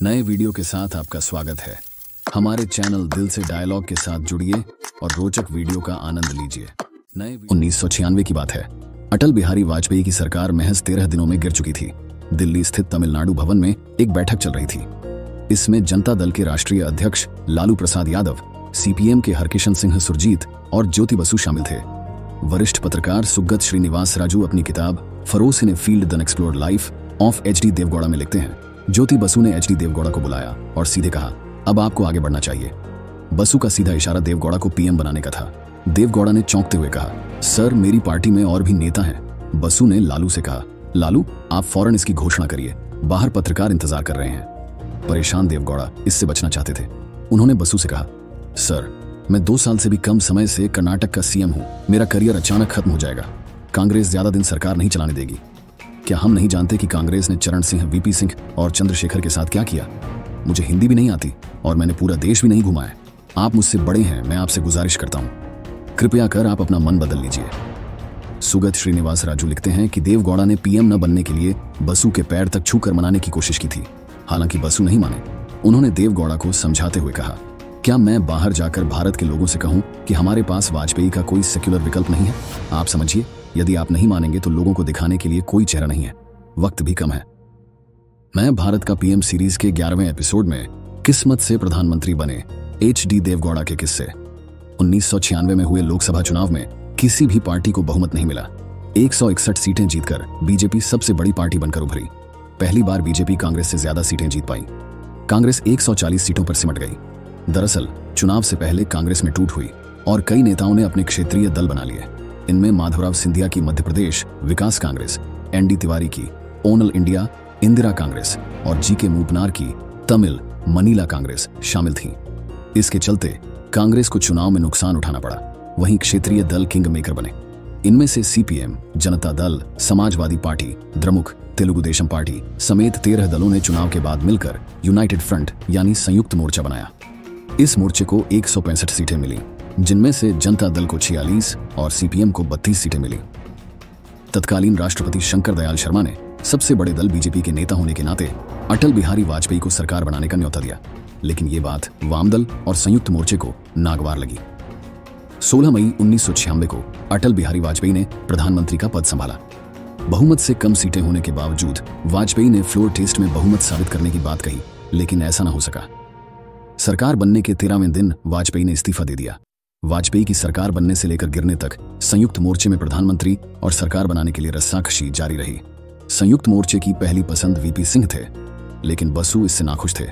नए वीडियो के साथ आपका स्वागत है। हमारे चैनल दिल से डायलॉग के साथ जुड़िए और रोचक वीडियो का आनंद लीजिए। 1996 की बात है। अटल बिहारी वाजपेयी की सरकार महज 13 दिनों में गिर चुकी थी। दिल्ली स्थित तमिलनाडु भवन में एक बैठक चल रही थी। इसमें जनता दल के राष्ट्रीय अध्यक्ष लालू प्रसाद यादव, सीपीएम के हरकिशन सिंह सुरजीत और ज्योति बसु शामिल थे। वरिष्ठ पत्रकार सुगत श्रीनिवास राजू अपनी किताब furrows in a field the unexplored life of HD. Deve Gowda में लिखते हैं। ज्योति बसु ने एच.डी. देवगौड़ा को बुलाया और सीधे कहा, अब आपको आगे बढ़ना चाहिए। बसु का सीधा इशारा देवगौड़ा को पीएम बनाने का था। देवगौड़ा ने चौंकते हुए कहा, सर मेरी पार्टी में और भी नेता हैं। बसु ने लालू से कहा, लालू आप फौरन इसकी घोषणा करिए, बाहर पत्रकार इंतजार कर रहे हैं। परेशान देवगौड़ा इससे बचना चाहते थे। उन्होंने बसु से कहा, सर मैं 2 साल से भी कम समय से कर्नाटक का सीएम हूं। मेरा करियर अचानक खत्म हो जाएगा। कांग्रेस ज्यादा दिन सरकार नहीं चलाने देगी। क्या हम नहीं जानते कि कांग्रेस ने चरण सिंह, वीपी सिंह और चंद्रशेखर के साथ क्या किया? मुझे हिंदी भी नहीं आती और मैंने पूरा देश भी नहीं घुमा है। आप मुझसे बड़े हैं, मैं आपसे गुजारिश करता हूं, कृपया कर आप अपना मन बदल लीजिए। सुगत श्रीनिवास राजू लिखते हैं कि देवगौड़ा ने पीएम न बनने के लिए बसु के पैर तक छूकर मनाने की कोशिश की थी। हालांकि बसु नहीं माने। उन्होंने देवगौड़ा को समझाते हुए कहा, क्या मैं बाहर जाकर भारत के लोगों से कहूं कि हमारे पास वाजपेयी का कोई सेक्युलर विकल्प नहीं है? आप समझिए, यदि आप नहीं मानेंगे तो लोगों को दिखाने के लिए कोई चेहरा नहीं है, वक्त भी कम है। मैं भारत का पीएम सीरीज के 11वें एपिसोड में किस्मत से प्रधानमंत्री बने एच.डी. देवगौड़ा के किस्से। 1996 में हुए लोकसभा चुनाव में किसी भी पार्टी को बहुमत नहीं मिला। 161 सीटें जीतकर बीजेपी सबसे बड़ी पार्टी बनकर उभरी। पहली बार बीजेपी कांग्रेस से ज्यादा सीटें जीत पाई। कांग्रेस 140 सीटों पर सिमट गई। दरअसल चुनाव से पहले कांग्रेस में टूट हुई और कई नेताओं ने अपने क्षेत्रीय दल बना लिए। इनमें माधवराव सिंधिया की मध्य प्रदेश विकास कांग्रेस, एन.डी. तिवारी की ओनल इंडिया इंदिरा कांग्रेस और जी.के. मूपनार की तमिल मनीला कांग्रेस शामिल थीं। इसके चलते कांग्रेस को चुनाव में नुकसान उठाना पड़ा। वहीं क्षेत्रीय दल किंग मेकर बने। इनमें से सीपीएम, जनता दल, समाजवादी पार्टी, द्रमुक, तेलुगु देशम पार्टी समेत 13 दलों ने चुनाव के बाद मिलकर यूनाइटेड फ्रंट यानी संयुक्त मोर्चा बनाया। इस मोर्चे को 165 सीटें मिली, जिनमें से जनता दल को 46 और सीपीएम को 32 सीटें मिली। तत्कालीन राष्ट्रपति शंकर दयाल शर्मा ने सबसे बड़े दल बीजेपी के नेता होने के नाते अटल बिहारी वाजपेयी को सरकार बनाने का न्योता दिया, लेकिन ये बात वामदल और संयुक्त मोर्चे को नागवार लगी। 16 मई 1996 को अटल बिहारी वाजपेयी ने प्रधानमंत्री का पद संभाला। बहुमत से कम सीटें होने के बावजूद वाजपेयी ने फ्लोर टेस्ट में बहुमत साबित करने की बात कही, लेकिन ऐसा न हो सका। सरकार बनने के 13वें दिन वाजपेयी ने इस्तीफा दे दिया। वाजपेयी की सरकार बनने से लेकर गिरने तक संयुक्त मोर्चे में प्रधानमंत्री और सरकार बनाने के लिए रस्साकशी जारी रही। संयुक्त मोर्चे की पहली पसंद वीपी सिंह थे, लेकिन बसु इससे नाखुश थे।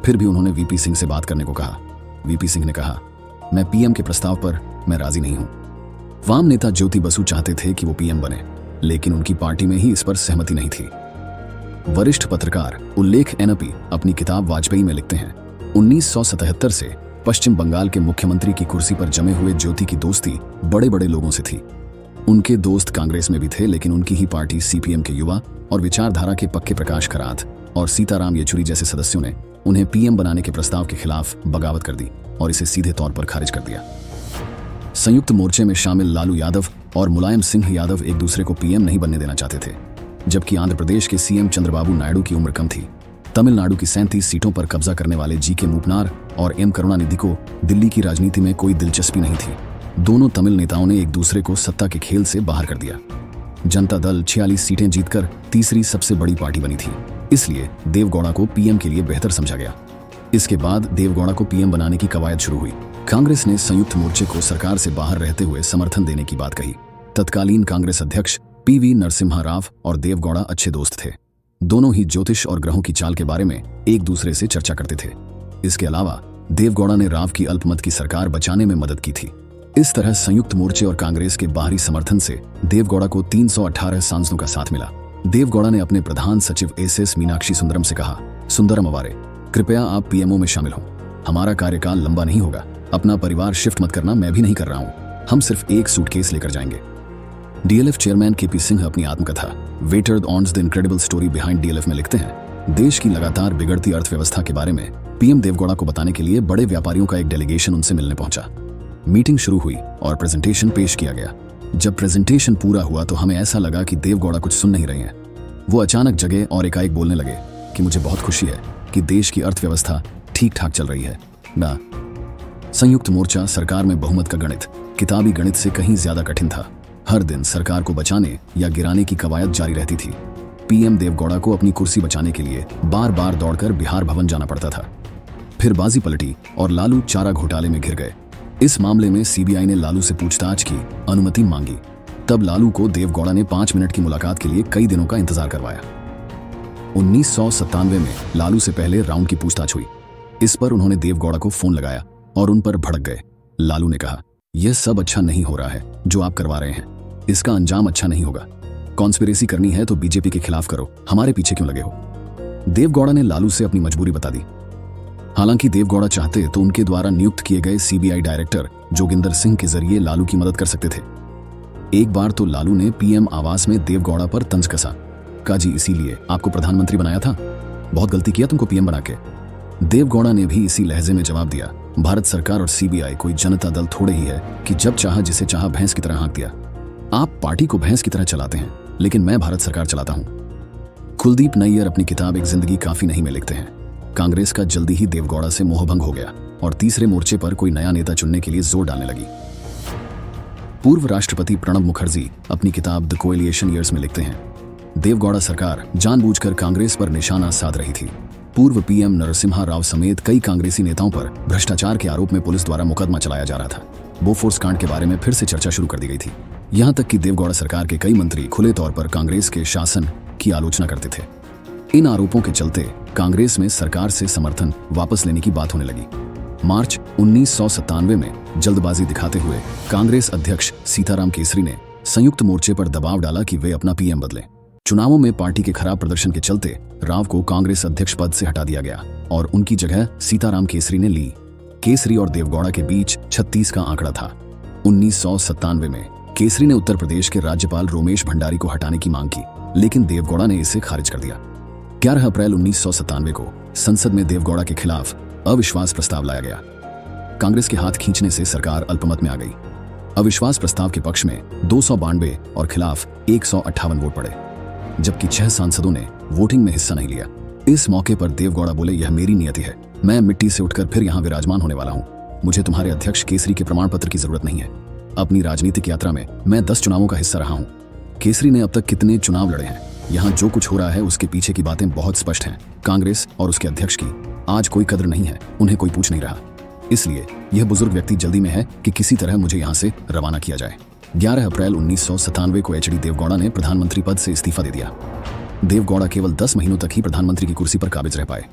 फिर भी उन्होंने वीपी सिंह से बात करने को कहा। वीपी सिंह ने कहा, मैं पीएम के प्रस्ताव पर मैं राजी नहीं हूं। वाम नेता ज्योति बसु चाहते थे कि वो पीएम बने, लेकिन उनकी पार्टी में ही इस पर सहमति नहीं थी। वरिष्ठ पत्रकार उल्लेख एनपी अपनी किताब वाजपेयी में लिखते हैं, 1977 से पश्चिम बंगाल के मुख्यमंत्री की कुर्सी पर जमे हुए ज्योति की दोस्ती बड़े बड़े लोगों से थी। उनके दोस्त कांग्रेस में भी थे, लेकिन उनकी ही पार्टी सीपीएम के युवा और विचारधारा के पक्के प्रकाश करात और सीताराम येचुरी जैसे सदस्यों ने उन्हें पीएम बनाने के प्रस्ताव के खिलाफ बगावत कर दी और इसे सीधे तौर पर खारिज कर दिया। संयुक्त मोर्चे में शामिल लालू यादव और मुलायम सिंह यादव एक दूसरे को पीएम नहीं बनने देना चाहते थे, जबकि आंध्र प्रदेश के सीएम चंद्रबाबू नायडू की उम्र कम थी। तमिलनाडु की 37 सीटों पर कब्जा करने वाले जी.के. मूपनार और एम. करुणानिधि को दिल्ली की राजनीति में कोई दिलचस्पी नहीं थी। दोनों तमिल नेताओं ने एक दूसरे को सत्ता के खेल से बाहर कर दिया। जनता दल 46 सीटें जीतकर तीसरी सबसे बड़ी पार्टी बनी थी, इसलिए देवगौड़ा को पीएम के लिए बेहतर समझा गया। इसके बाद देवगौड़ा को पीएम बनाने की कवायद शुरू हुई। कांग्रेस ने संयुक्त मोर्चे को सरकार से बाहर रहते हुए समर्थन देने की बात कही। तत्कालीन कांग्रेस अध्यक्ष पी.वी. नरसिम्हा राव और देवगौड़ा अच्छे दोस्त थे। दोनों ही ज्योतिष और ग्रहों की चाल के बारे में एक दूसरे से चर्चा करते थे। इसके अलावा देवगौड़ा ने राव की अल्पमत की सरकार बचाने में मदद की थी। इस तरह संयुक्त मोर्चे और कांग्रेस के बाहरी समर्थन से देवगौड़ा को 318 सांसदों का साथ मिला। देवगौड़ा ने अपने प्रधान सचिव एस मीनाक्षी सुंदरम से कहा, सुंदरम अवारे, कृपया आप पीएमओ में शामिल हों। हमारा कार्यकाल लंबा नहीं होगा। अपना परिवार शिफ्ट मत करना, मैं भी नहीं कर रहा हूं। हम सिर्फ एक सूटकेस लेकर जाएंगे। DLF chairman KP. सिंह अपनी आत्मकथा waiter on the incredible story behind DLF में लिखते हैं, देश की लगातार बिगड़ती अर्थव्यवस्था के बारे में पीएम देवगौड़ा को बताने के लिए बड़े व्यापारियों का एक डेलीगेशन उनसे मिलने पहुंचा। मीटिंग शुरू हुई और प्रेजेंटेशन पेश किया गया। जब प्रेजेंटेशन पूरा हुआ तो हमें ऐसा लगा कि देवगौड़ा कुछ सुन नहीं रहे हैं। वो अचानक जगे और एकाएक बोलने लगे कि मुझे बहुत खुशी है कि देश की अर्थव्यवस्था ठीक ठाक चल रही है। ना, संयुक्त मोर्चा सरकार में बहुमत का गणित किताबी गणित से कहीं ज्यादा कठिन था। हर दिन सरकार को बचाने या गिराने की कवायद जारी रहती थी। पीएम देवगौड़ा को अपनी कुर्सी बचाने के लिए बार बार दौड़कर बिहार भवन जाना पड़ता था। फिर बाजी पलटी और लालू चारा घोटाले में घिर गए। इस मामले में सीबीआई ने लालू से पूछताछ की अनुमति मांगी। तब लालू को देवगौड़ा ने 5 मिनट की मुलाकात के लिए कई दिनों का इंतजार करवाया। 1997 में लालू से पहले राउंड की पूछताछ हुई। इस पर उन्होंने देवगौड़ा को फोन लगाया और उन पर भड़क गए। लालू ने कहा, यह सब अच्छा नहीं हो रहा है जो आप करवा रहे हैं, इसका अंजाम अच्छा नहीं होगा। कॉन्स्पिरेसी करनी है तो बीजेपी के खिलाफ करो, हमारे पीछे क्यों लगे हो। देवगौड़ा ने लालू से अपनी मजबूरी बता दी। हालांकि देवगौड़ा चाहते तो उनके द्वारा नियुक्त किए गए सीबीआई डायरेक्टर जोगिंदर सिंह के जरिए लालू की मदद कर सकते थे। एक बार तो लालू ने पीएम आवास में देवगौड़ा पर तंज कसा। कहा, जी इसीलिए आपको प्रधानमंत्री बनाया था, बहुत गलती किया तुमको पीएम बना के। देवगौड़ा ने भी इसी लहजे में जवाब दिया, भारत सरकार और सीबीआई कोई जनता दल थोड़े ही है कि जब चाहा जिसे चाहा भैंस की तरह हाँक दिया। आप पार्टी को भैंस की तरह चलाते हैं, लेकिन मैं भारत सरकार चलाता हूं। कुलदीप नैयर अपनी किताब एक जिंदगी काफी नहीं में लिखते हैं, कांग्रेस का जल्दी ही देवगौड़ा से मोहभंग हो गया और तीसरे मोर्चे पर कोई नया नेता चुनने के लिए जोर डालने लगी। पूर्व राष्ट्रपति प्रणब मुखर्जी अपनी किताब द कोएलिशन ईयर्स में लिखते हैं, देवगौड़ा सरकार जानबूझकर कांग्रेस पर निशाना साध रही थी। पूर्व पीएम नरसिम्हा राव समेत कई कांग्रेसी नेताओं पर भ्रष्टाचार के आरोप में पुलिस द्वारा मुकदमा चलाया जा रहा था। बोफोर्स कांड के बारे में फिर से चर्चा शुरू कर दी गई थी। यहां तक कि देवगौड़ा सरकार के कई मंत्री खुले तौर पर कांग्रेस के शासन की आलोचना करते थे। इन आरोपों के चलते कांग्रेस में सरकार से समर्थन वापस लेने की बात होने लगी। मार्च 1997 में जल्दबाजी दिखाते हुए कांग्रेस अध्यक्ष सीताराम केसरी ने संयुक्त मोर्चे पर दबाव डाला कि वे अपना पीएम बदलें। चुनावों में पार्टी के खराब प्रदर्शन के चलते राव को कांग्रेस अध्यक्ष पद से हटा दिया गया और उनकी जगह सीताराम केसरी ने ली। केसरी और देवगौड़ा के बीच 36 का आंकड़ा था। 1997 में केसरी ने उत्तर प्रदेश के राज्यपाल रोमेश भंडारी को हटाने की मांग की, लेकिन देवगौड़ा ने इसे खारिज कर दिया। 11 अप्रैल 1997 को संसद में देवगौड़ा के खिलाफ अविश्वास प्रस्ताव लाया गया। कांग्रेस के हाथ खींचने से सरकार अल्पमत में आ गई। अविश्वास प्रस्ताव के पक्ष में 292 और खिलाफ 158 वोट पड़े, जबकि 6 सांसदों ने वोटिंग में हिस्सा नहीं लिया। इस मौके पर देवगौड़ा बोले, यह मेरी नियति है, मैं मिट्टी से उठकर फिर यहाँ विराजमान होने वाला हूँ। मुझे तुम्हारे अध्यक्ष केसरी के प्रमाण पत्र की जरूरत नहीं है। अपनी राजनीतिक यात्रा में मैं 10 चुनावों का हिस्सा रहा हूँ। केसरी ने अब तक कितने चुनाव लड़े हैं, यहाँ जो कुछ हो रहा है उसके पीछे की बातें बहुत स्पष्ट हैं। कांग्रेस और उसके अध्यक्ष की आज कोई कदर नहीं है, उन्हें कोई पूछ नहीं रहा। इसलिए यह बुजुर्ग व्यक्ति जल्दी में है कि किसी तरह मुझे यहाँ से रवाना किया जाए। 11 अप्रैल 1997 को एचडी देवगौड़ा ने प्रधानमंत्री पद से इस्तीफा दे दिया। देवगौड़ा केवल 10 महीनों तक ही प्रधानमंत्री की कुर्सी पर काबिज रह पाए।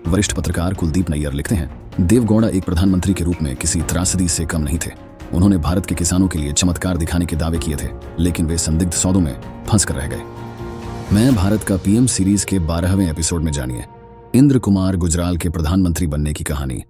वरिष्ठ पत्रकार कुलदीप नैयर लिखते हैं, देवगौड़ा एक प्रधानमंत्री के रूप में किसी त्रासदी से कम नहीं थे। उन्होंने भारत के किसानों के लिए चमत्कार दिखाने के दावे किए थे, लेकिन वे संदिग्ध सौदों में फंस कर रह गए। मैं भारत का पीएम सीरीज के 12वें एपिसोड में जानिए इंद्र कुमार गुजराल के प्रधानमंत्री बनने की कहानी।